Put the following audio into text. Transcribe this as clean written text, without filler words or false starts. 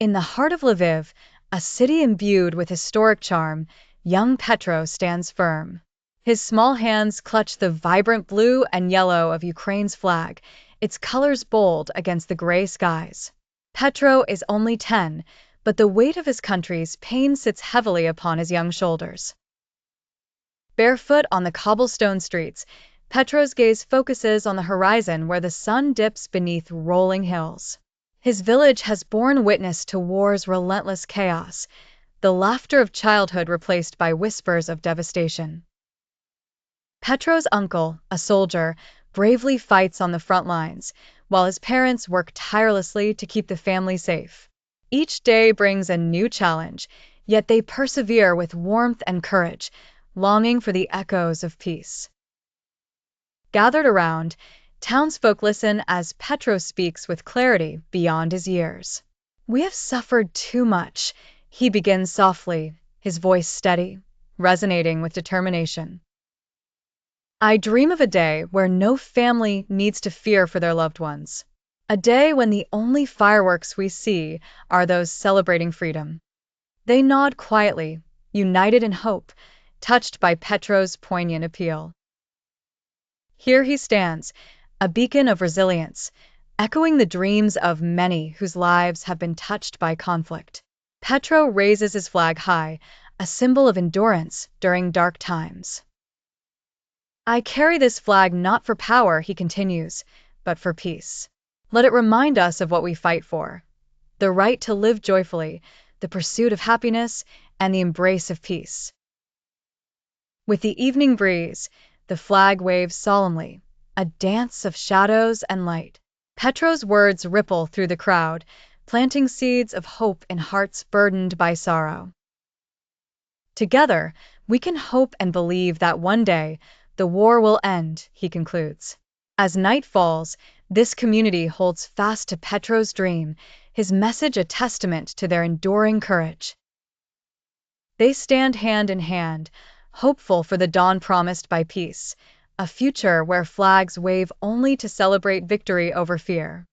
In the heart of Lviv, a city imbued with historic charm, young Petro stands firm. His small hands clutch the vibrant blue and yellow of Ukraine's flag, its colors bold against the gray skies. Petro is only 10, but the weight of his country's pain sits heavily upon his young shoulders. Barefoot on the cobblestone streets, Petro's gaze focuses on the horizon where the sun dips beneath rolling hills. His village has borne witness to war's relentless chaos, the laughter of childhood replaced by whispers of devastation. Petro's uncle, a soldier, bravely fights on the front lines, while his parents work tirelessly to keep the family safe. Each day brings a new challenge, yet they persevere with warmth and courage, longing for the echoes of peace. Gathered around, townsfolk listen as Petro speaks with clarity beyond his years. "We have suffered too much," he begins softly, his voice steady, resonating with determination. "I dream of a day where no family needs to fear for their loved ones. A day when the only fireworks we see are those celebrating freedom." They nod quietly, united in hope, touched by Petro's poignant appeal. Here he stands, a beacon of resilience, echoing the dreams of many whose lives have been touched by conflict. Petro raises his flag high, a symbol of endurance during dark times. "I carry this flag not for power," he continues, "but for peace. Let it remind us of what we fight for: the right to live joyfully, the pursuit of happiness, and the embrace of peace." With the evening breeze, the flag waves solemnly, a dance of shadows and light. Petro's words ripple through the crowd, planting seeds of hope in hearts burdened by sorrow. "Together, we can hope and believe that one day the war will end," he concludes. As night falls, this community holds fast to Petro's dream, his message a testament to their enduring courage. They stand hand in hand, hopeful for the dawn promised by peace, a future where flags wave only to celebrate victory over fear.